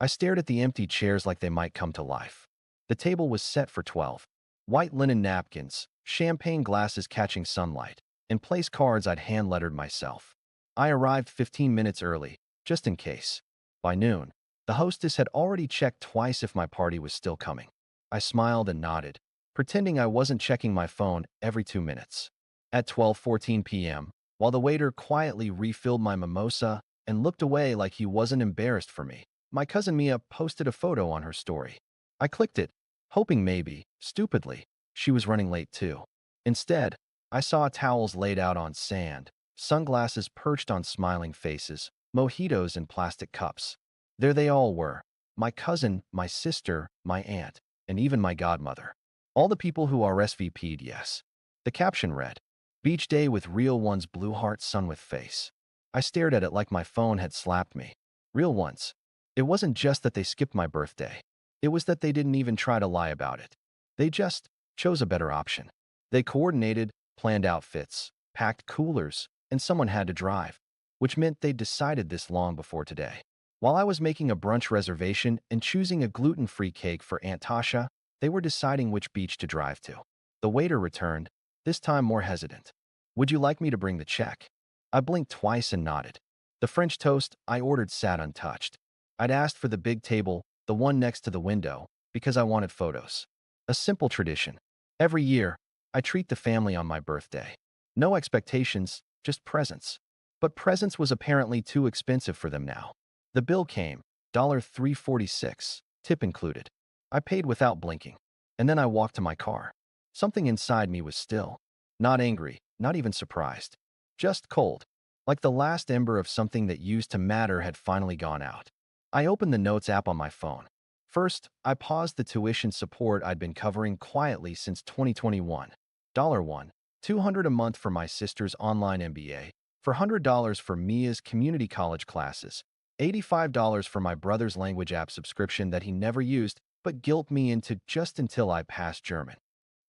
I stared at the empty chairs like they might come to life. The table was set for 12. White linen napkins, champagne glasses catching sunlight, and place cards I'd hand-lettered myself. I arrived 15 minutes early, just in case. By noon, the hostess had already checked twice if my party was still coming. I smiled and nodded, pretending I wasn't checking my phone every 2 minutes. At 12:14 p.m., while the waiter quietly refilled my mimosa and looked away like he wasn't embarrassed for me, my cousin Mia posted a photo on her story. I clicked it, hoping maybe, stupidly, she was running late too. Instead, I saw towels laid out on sand, sunglasses perched on smiling faces, mojitos in plastic cups. There they all were, my cousin, my sister, my aunt, and even my godmother. All the people who RSVP'd yes. The caption read, "Beach day with real ones, blue heart sun with face." I stared at it like my phone had slapped me. Real ones. It wasn't just that they skipped my birthday. It was that they didn't even try to lie about it. They just chose a better option. They coordinated, planned outfits, packed coolers, and someone had to drive, which meant they'd decided this long before today. While I was making a brunch reservation and choosing a gluten-free cake for Aunt Tasha, they were deciding which beach to drive to. The waiter returned, this time more hesitant. "Would you like me to bring the check?" I blinked twice and nodded. The French toast I ordered sat untouched. I'd asked for the big table, the one next to the window, because I wanted photos. A simple tradition. Every year, I treat the family on my birthday. No expectations, just presents. But presents was apparently too expensive for them now. The bill came, $3.46, tip included. I paid without blinking. And then I walked to my car. Something inside me was still. Not angry, not even surprised. Just cold. Like the last ember of something that used to matter had finally gone out. I opened the Notes app on my phone. First, I paused the tuition support I'd been covering quietly since 2021. $1, $200 a month for my sister's online MBA, $400 for Mia's community college classes, $85 for my brother's language app subscription that he never used but guilt me into just until I passed German.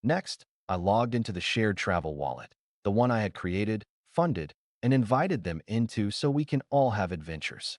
Next, I logged into the shared travel wallet, the one I had created, funded, and invited them into so we can all have adventures.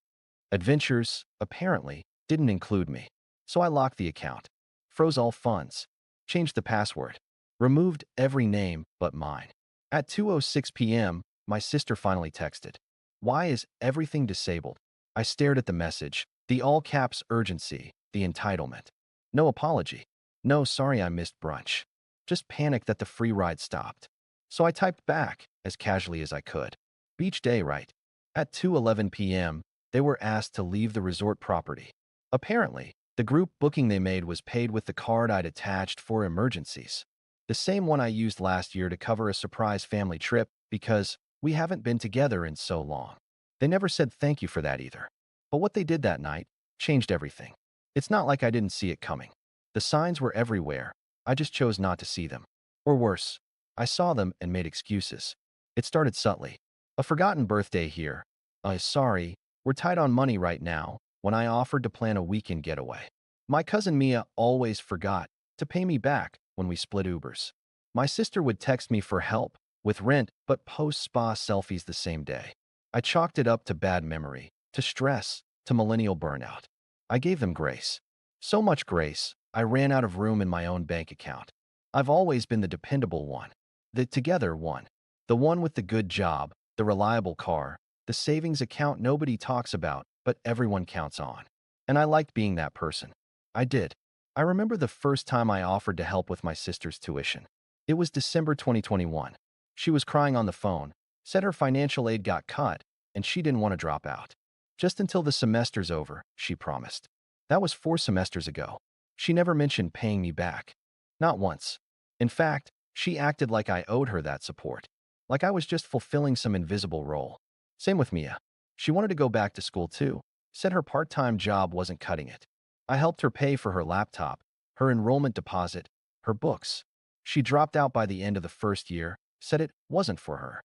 Adventures, apparently, didn't include me. So I locked the account, froze all funds, changed the password, removed every name but mine. At 2:06 p.m., my sister finally texted, "Why is everything disabled?" I stared at the message, the all-caps urgency, the entitlement. No apology. No sorry I missed brunch. Just panic that the free ride stopped. So I typed back, as casually as I could. "Beach day, right?" At 2:11 p.m., they were asked to leave the resort property. Apparently, the group booking they made was paid with the card I'd attached for emergencies. The same one I used last year to cover a surprise family trip because we haven't been together in so long. They never said thank you for that either. But what they did that night changed everything. It's not like I didn't see it coming. The signs were everywhere. I just chose not to see them. Or worse, I saw them and made excuses. It started subtly. A forgotten birthday here. Sorry, we're tight on money right now, when I offered to plan a weekend getaway. My cousin Mia always forgot to pay me back when we split Ubers. My sister would text me for help with rent but post spa selfies the same day. I chalked it up to bad memory, to stress, to millennial burnout. I gave them grace. So much grace, I ran out of room in my own bank account. I've always been the dependable one, the together one, the one with the good job, the reliable car, the savings account nobody talks about, but everyone counts on. And I liked being that person. I did. I remember the first time I offered to help with my sister's tuition. It was December 2021. She was crying on the phone, said her financial aid got cut, and she didn't want to drop out. Just until the semester's over, she promised. That was 4 semesters ago. She never mentioned paying me back. Not once. In fact, she acted like I owed her that support. Like I was just fulfilling some invisible role. Same with Mia. She wanted to go back to school too, said her part-time job wasn't cutting it. I helped her pay for her laptop, her enrollment deposit, her books. She dropped out by the end of the first year, said it wasn't for her.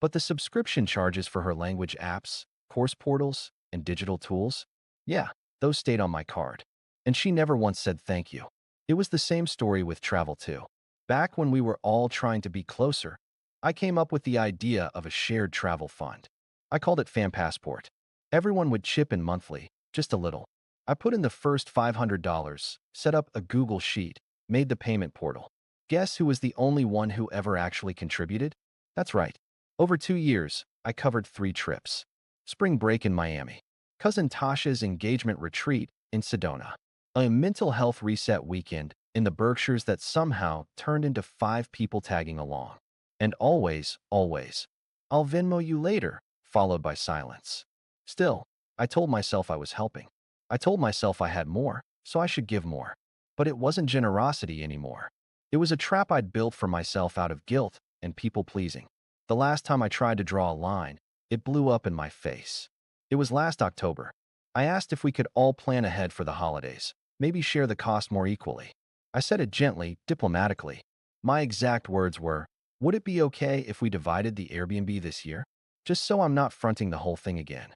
But the subscription charges for her language apps, course portals, and digital tools? Yeah, those stayed on my card. And she never once said thank you. It was the same story with travel too. Back when we were all trying to be closer, I came up with the idea of a shared travel fund. I called it Fan Passport. Everyone would chip in monthly, just a little. I put in the first $500, set up a Google Sheet, made the payment portal. Guess who was the only one who ever actually contributed? That's right. Over 2 years, I covered 3 trips. Spring break in Miami, cousin Tasha's engagement retreat in Sedona, a mental health reset weekend in the Berkshires that somehow turned into 5 people tagging along. And always, I'll Venmo you later, followed by silence. Still, I told myself I was helping. I told myself I had more, so I should give more. But it wasn't generosity anymore. It was a trap I'd built for myself out of guilt and people-pleasing. The last time I tried to draw a line, it blew up in my face. It was last October. I asked if we could all plan ahead for the holidays, maybe share the cost more equally. I said it gently, diplomatically. My exact words were, would it be okay if we divided the Airbnb this year? Just so I'm not fronting the whole thing again.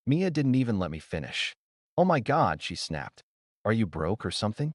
Mia didn't even let me finish. Oh my God, she snapped. Are you broke or something?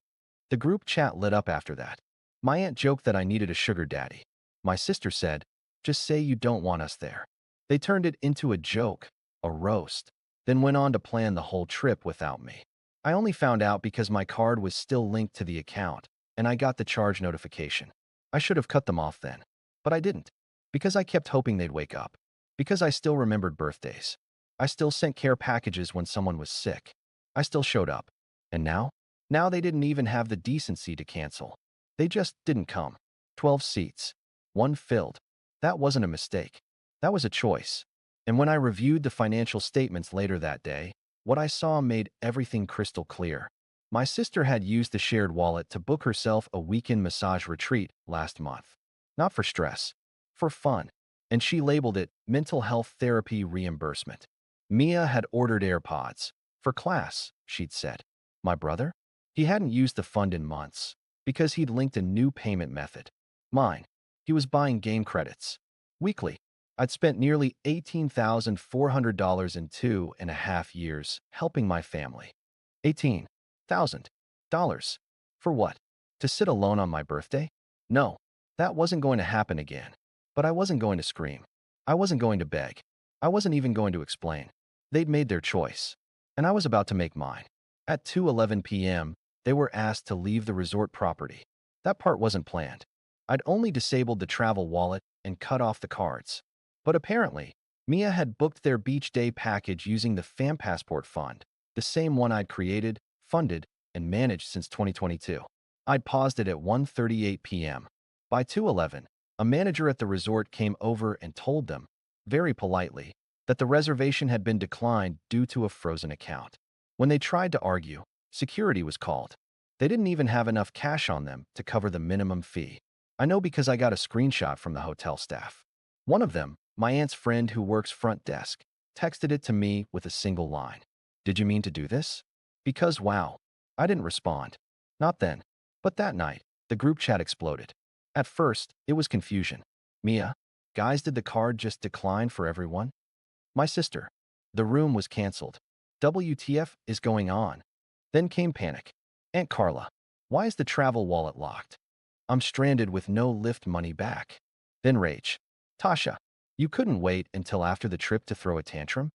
The group chat lit up after that. My aunt joked that I needed a sugar daddy. My sister said, just say you don't want us there. They turned it into a joke, a roast, then went on to plan the whole trip without me. I only found out because my card was still linked to the account, and I got the charge notification. I should have cut them off then. But I didn't. Because I kept hoping they'd wake up. Because I still remembered birthdays. I still sent care packages when someone was sick. I still showed up. And now? Now they didn't even have the decency to cancel. They just didn't come. 12 seats. One filled. That wasn't a mistake. That was a choice. And when I reviewed the financial statements later that day, what I saw made everything crystal clear. My sister had used the shared wallet to book herself a weekend massage retreat last month. Not for stress, for fun. And she labeled it mental health therapy reimbursement. Mia had ordered AirPods. For class, she'd said. My brother? He hadn't used the fund in months because he'd linked a new payment method. Mine. He was buying game credits. Weekly. I'd spent nearly $18,400 in 2.5 years helping my family. $18,000. For what? To sit alone on my birthday? No, that wasn't going to happen again. But I wasn't going to scream. I wasn't going to beg. I wasn't even going to explain. They'd made their choice. And I was about to make mine. At 2:11 p.m., they were asked to leave the resort property. That part wasn't planned. I'd only disabled the travel wallet and cut off the cards. But apparently, Mia had booked their beach day package using the FamPassport fund, the same one I'd created, funded, and managed since 2022. I'd paused it at 1:38 p.m. By 2:11, a manager at the resort came over and told them, very politely, that the reservation had been declined due to a frozen account. When they tried to argue, security was called. They didn't even have enough cash on them to cover the minimum fee. I know because I got a screenshot from the hotel staff. One of them, my aunt's friend who works front desk, texted it to me with a single line. Did you mean to do this? Because wow. I didn't respond. Not then. But that night, the group chat exploded. At first, it was confusion. Mia, guys, did the card just decline for everyone? My sister. The room was canceled. WTF is going on? Then came panic. Aunt Carla, why is the travel wallet locked? I'm stranded with no lift money back. Then rage. Tasha, you couldn't wait until after the trip to throw a tantrum?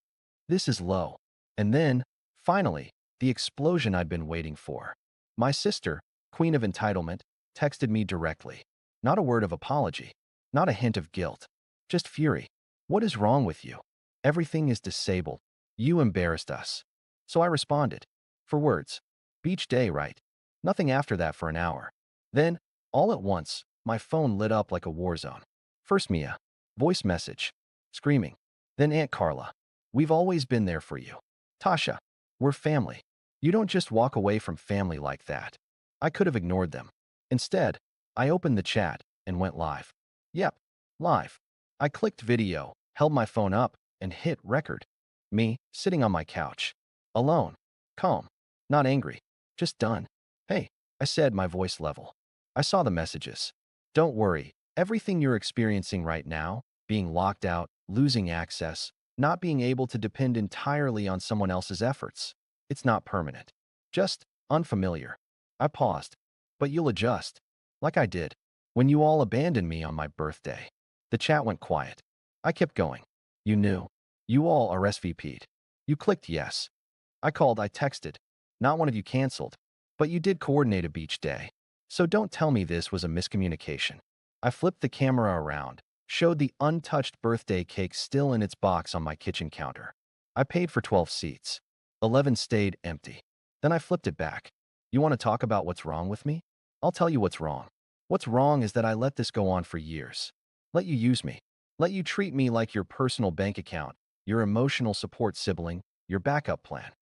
This is low. And then, finally, the explosion I'd been waiting for. My sister, queen of entitlement, texted me directly. Not a word of apology. Not a hint of guilt. Just fury. What is wrong with you? Everything is disabled. You embarrassed us. So I responded. For words. Beach day, right? Nothing after that for an hour. Then, all at once, my phone lit up like a war zone. First Mia. Voice message. Screaming. Then Aunt Carla. We've always been there for you. Tasha. We're family. You don't just walk away from family like that. I could have ignored them. Instead, I opened the chat and went live. Yep, live. I clicked video, held my phone up, and hit record. Me, sitting on my couch. Alone. Calm. Not angry. Just done. Hey, I said, my voice level. I saw the messages. Don't worry. Everything you're experiencing right now, being locked out, losing access, not being able to depend entirely on someone else's efforts. It's not permanent. Just unfamiliar. I paused. But you'll adjust. Like I did. When you all abandoned me on my birthday. The chat went quiet. I kept going. You knew. You all RSVP'd. You clicked yes. I called, I texted. Not one of you canceled. But you did coordinate a beach day. So don't tell me this was a miscommunication. I flipped the camera around, showed the untouched birthday cake still in its box on my kitchen counter. I paid for 12 seats. 11 stayed empty. Then I flipped it back. You want to talk about what's wrong with me? I'll tell you what's wrong. What's wrong is that I let this go on for years. Let you use me. Let you treat me like your personal bank account, your emotional support sibling, your backup plan.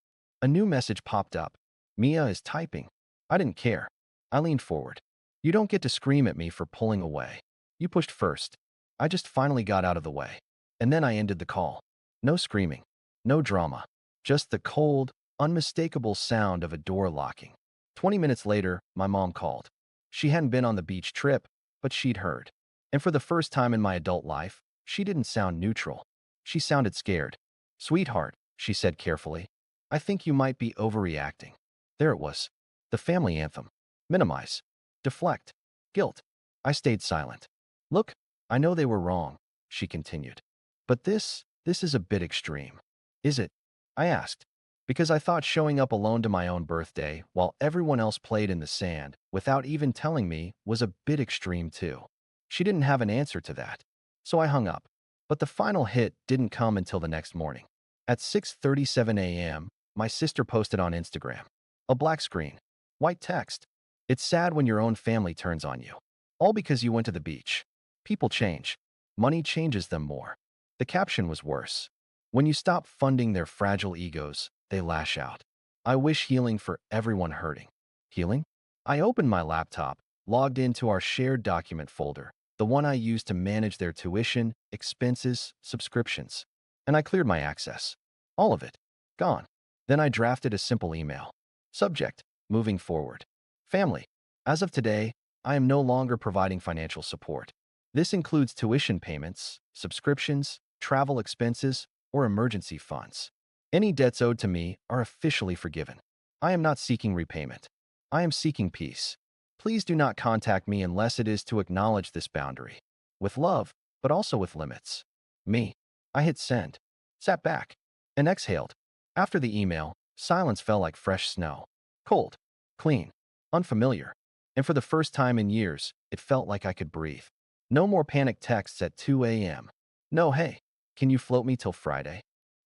A new message popped up. Mia is typing. I didn't care. I leaned forward. You don't get to scream at me for pulling away. You pushed first. I just finally got out of the way. And then I ended the call. No screaming. No drama. Just the cold, unmistakable sound of a door locking. 20 minutes later, my mom called. She hadn't been on the beach trip, but she'd heard. And for the first time in my adult life, she didn't sound neutral. She sounded scared. Sweetheart, she said carefully, I think you might be overreacting. There it was. The family anthem. Minimize. Deflect. Guilt. I stayed silent. Look, I know they were wrong, she continued. But this is a bit extreme. Is it? I asked. Because I thought showing up alone to my own birthday while everyone else played in the sand without even telling me was a bit extreme too. She didn't have an answer to that. So I hung up. But the final hit didn't come until the next morning. At 6:37 a.m., my sister posted on Instagram. A black screen. White text. It's sad when your own family turns on you. All because you went to the beach. People change. Money changes them more. The caption was worse. When you stop funding their fragile egos, they lash out. I wish healing for everyone hurting. Healing? I opened my laptop, logged into our shared document folder, the one I used to manage their tuition, expenses, subscriptions. And I cleared my access. All of it. Gone. Then I drafted a simple email. Subject: moving forward. Family. As of today, I am no longer providing financial support. This includes tuition payments, subscriptions, travel expenses, or emergency funds. Any debts owed to me are officially forgiven. I am not seeking repayment. I am seeking peace. Please do not contact me unless it is to acknowledge this boundary. With love, but also with limits. Me. I hit send, sat back, and exhaled. After the email, silence fell like fresh snow. Cold, clean, unfamiliar. And for the first time in years, it felt like I could breathe. No more panic texts at 2 a.m. No, hey, can you float me till Friday?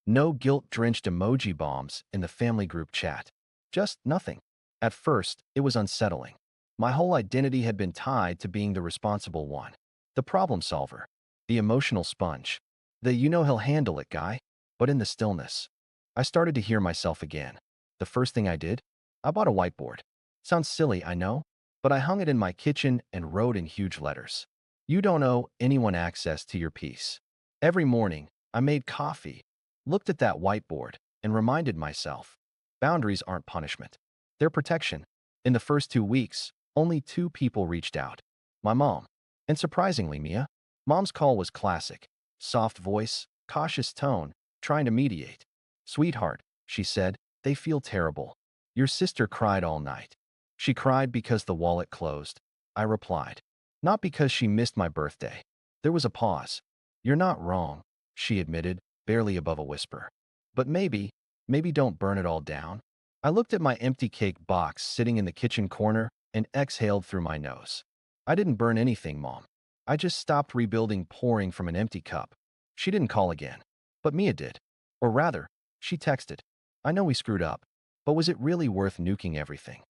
No guilt-drenched emoji bombs in the family group chat. Just nothing. At first, it was unsettling. My whole identity had been tied to being the responsible one. The problem solver. The emotional sponge. The you-know-he'll-handle-it guy. But in the stillness, I started to hear myself again. The first thing I did? I bought a whiteboard. Sounds silly, I know, but I hung it in my kitchen and wrote in huge letters. You don't owe anyone access to your peace. Every morning, I made coffee, looked at that whiteboard, and reminded myself, boundaries aren't punishment. They're protection. In the first 2 weeks, only 2 people reached out. My mom. And surprisingly, Mia. Mom's call was classic. Soft voice, cautious tone, trying to mediate. Sweetheart, she said, they feel terrible. Your sister cried all night. She cried because the wallet closed. I replied. Not because she missed my birthday. There was a pause. You're not wrong, she admitted, barely above a whisper. But maybe don't burn it all down. I looked at my empty cake box sitting in the kitchen corner and exhaled through my nose. I didn't burn anything, Mom. I just stopped rebuilding pouring from an empty cup. She didn't call again. But Mia did. Or rather, she texted. I know we screwed up, but was it really worth nuking everything?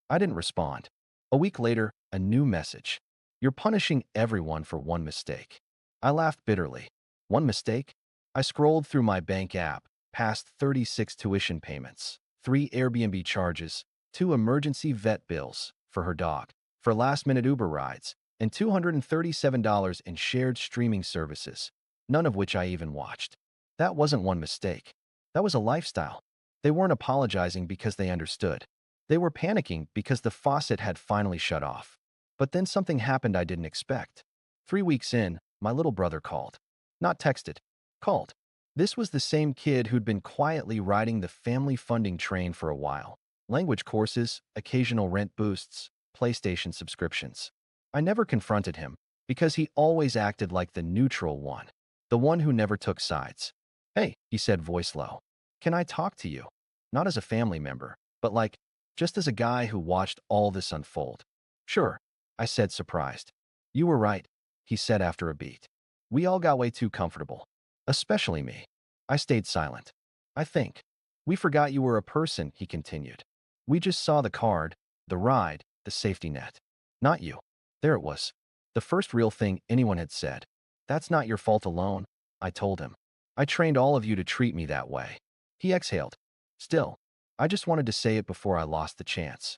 I didn't respond. A week later, a new message. You're punishing everyone for one mistake. I laughed bitterly. One mistake? I scrolled through my bank app, past 36 tuition payments, 3 Airbnb charges, 2 emergency vet bills for her dog, for last-minute Uber rides, and $237 in shared streaming services, none of which I even watched. That wasn't one mistake. That was a lifestyle. They weren't apologizing because they understood. They were panicking because the faucet had finally shut off. But then something happened I didn't expect. 3 weeks in, my little brother called. Not texted. Called. This was the same kid who'd been quietly riding the family funding train for a while. Language courses, occasional rent boosts, PlayStation subscriptions. I never confronted him because he always acted like the neutral one, the one who never took sides. Hey, he said, voice low. Can I talk to you? Not as a family member, but like, just as a guy who watched all this unfold. Sure, I said, surprised. You were right, he said after a beat. We all got way too comfortable. Especially me. I stayed silent. I think. We forgot you were a person, he continued. We just saw the card, the ride, the safety net. Not you. There it was. The first real thing anyone had said. That's not your fault alone, I told him. I trained all of you to treat me that way. He exhaled. Still, I just wanted to say it before I lost the chance.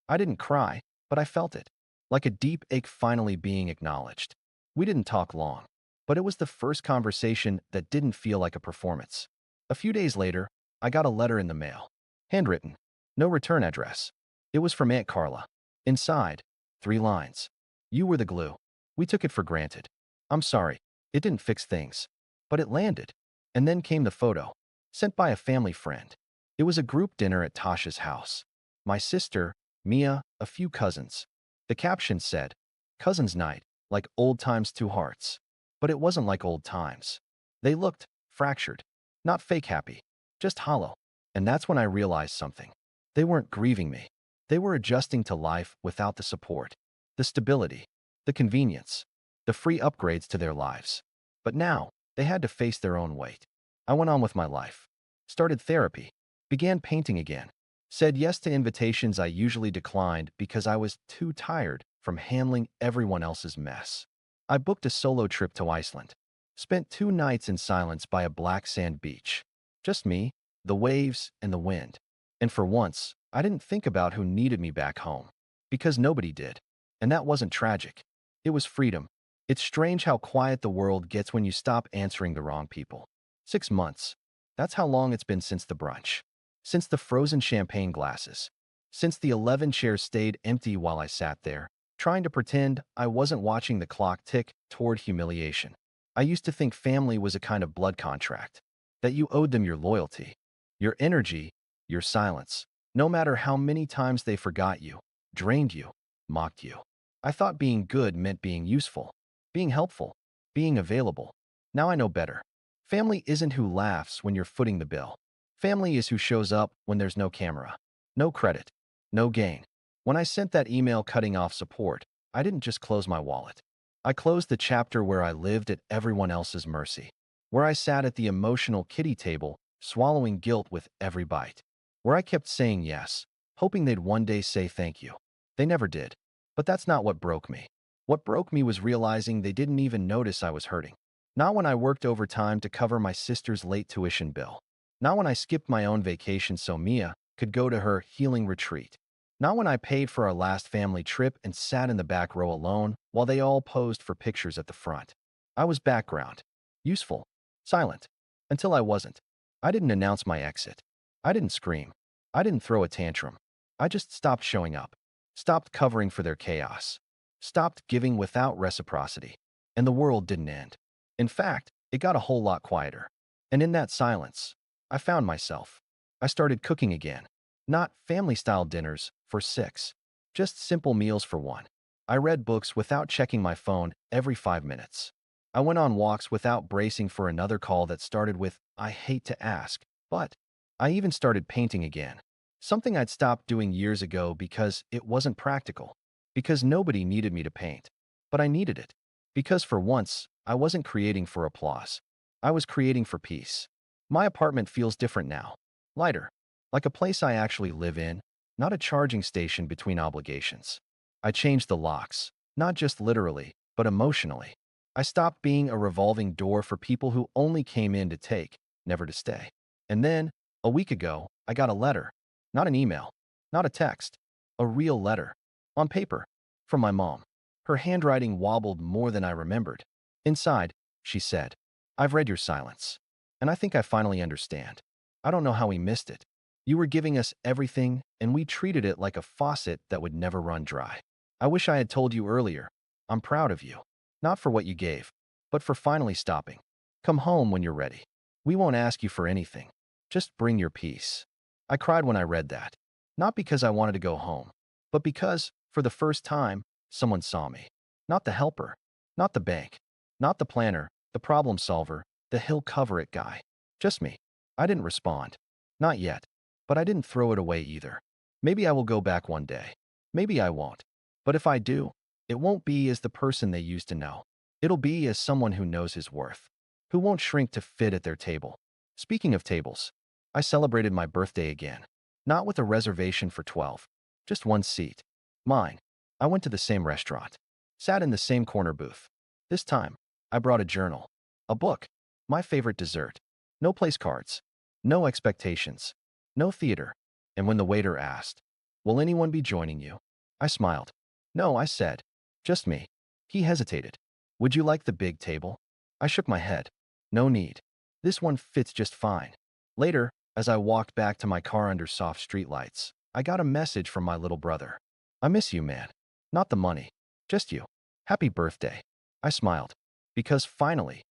I didn't cry, but I felt it. Like a deep ache finally being acknowledged. We didn't talk long, but it was the first conversation that didn't feel like a performance. A few days later, I got a letter in the mail. Handwritten. No return address. It was from Aunt Carla. Inside, 3 lines. You were the glue. We took it for granted. I'm sorry. It didn't fix things. But it landed. And then came the photo. Sent by a family friend. It was a group dinner at Tasha's house. My sister, Mia, a few cousins. The caption said, Cousins Night, like old times 2 hearts. But it wasn't like old times. They looked fractured. Not fake happy. Just hollow. And that's when I realized something. They weren't grieving me. They were adjusting to life without the support, the stability, the convenience, the free upgrades to their lives. But now, they had to face their own weight. I went on with my life. Started therapy. Began painting again. Said yes to invitations I usually declined because I was too tired from handling everyone else's mess. I booked a solo trip to Iceland. Spent 2 nights in silence by a black sand beach. Just me, the waves, and the wind. And for once, I didn't think about who needed me back home. Because nobody did. And that wasn't tragic. It was freedom. It's strange how quiet the world gets when you stop answering the wrong people. 6 months. That's how long it's been since the brunch. Since the frozen champagne glasses. Since the 11 chairs stayed empty while I sat there, trying to pretend I wasn't watching the clock tick toward humiliation. I used to think family was a kind of blood contract. That you owed them your loyalty, your energy, your silence. No matter how many times they forgot you, drained you, mocked you. I thought being good meant being useful, being helpful, being available. Now I know better. Family isn't who laughs when you're footing the bill. Family is who shows up when there's no camera, no credit, no gain. When I sent that email cutting off support, I didn't just close my wallet. I closed the chapter where I lived at everyone else's mercy, where I sat at the emotional kiddie table, swallowing guilt with every bite, where I kept saying yes, hoping they'd one day say thank you. They never did. But that's not what broke me. What broke me was realizing they didn't even notice I was hurting. Not when I worked overtime to cover my sister's late tuition bill. Not when I skipped my own vacation so Mia could go to her healing retreat. Not when I paid for our last family trip and sat in the back row alone while they all posed for pictures at the front. I was background. Useful. Silent. Until I wasn't. I didn't announce my exit. I didn't scream. I didn't throw a tantrum. I just stopped showing up. Stopped covering for their chaos. Stopped giving without reciprocity. And the world didn't end. In fact, it got a whole lot quieter. And in that silence, I found myself. I started cooking again. Not family-style dinners for 6. Just simple meals for 1. I read books without checking my phone every 5 minutes. I went on walks without bracing for another call that started with, I hate to ask, but I even started painting again. Something I'd stopped doing years ago because it wasn't practical. Because nobody needed me to paint. But I needed it. Because for once, I wasn't creating for applause. I was creating for peace. My apartment feels different now. Lighter. Like a place I actually live in, not a charging station between obligations. I changed the locks, not just literally, but emotionally. I stopped being a revolving door for people who only came in to take, never to stay. And then, a week ago, I got a letter. Not an email, not a text, a real letter. On paper, from my mom. Her handwriting wobbled more than I remembered. Inside, she said, I've read your silence. And I think I finally understand. I don't know how we missed it. You were giving us everything, and we treated it like a faucet that would never run dry. I wish I had told you earlier. I'm proud of you. Not for what you gave, but for finally stopping. Come home when you're ready. We won't ask you for anything. Just bring your peace. I cried when I read that. Not because I wanted to go home, but because, for the first time, someone saw me. Not the helper. Not the bank. Not the planner, the problem solver, the he'll cover it guy. Just me. I didn't respond. Not yet. But I didn't throw it away either. Maybe I will go back one day. Maybe I won't. But if I do, it won't be as the person they used to know. It'll be as someone who knows his worth, who won't shrink to fit at their table. Speaking of tables, I celebrated my birthday again. Not with a reservation for 12, just one seat. Mine. I went to the same restaurant, sat in the same corner booth. This time, I brought a journal, a book, my favorite dessert. No place cards, no expectations, no theater. And when the waiter asked, "Will anyone be joining you?" I smiled. "No," I said. "Just me." He hesitated. "Would you like the big table?" I shook my head. "No need. This one fits just fine." Later, as I walked back to my car under soft streetlights, I got a message from my little brother. "I miss you, man. Not the money. Just you. Happy birthday." I smiled. Because finally,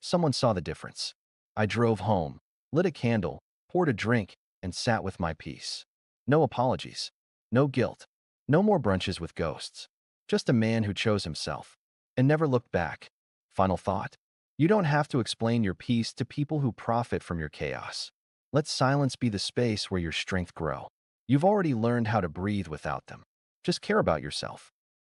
someone saw the difference. I drove home, lit a candle, poured a drink, and sat with my peace. No apologies. No guilt. No more brunches with ghosts. Just a man who chose himself and never looked back. Final thought. You don't have to explain your peace to people who profit from your chaos. Let silence be the space where your strength grow. You've already learned how to breathe without them. Just care about yourself.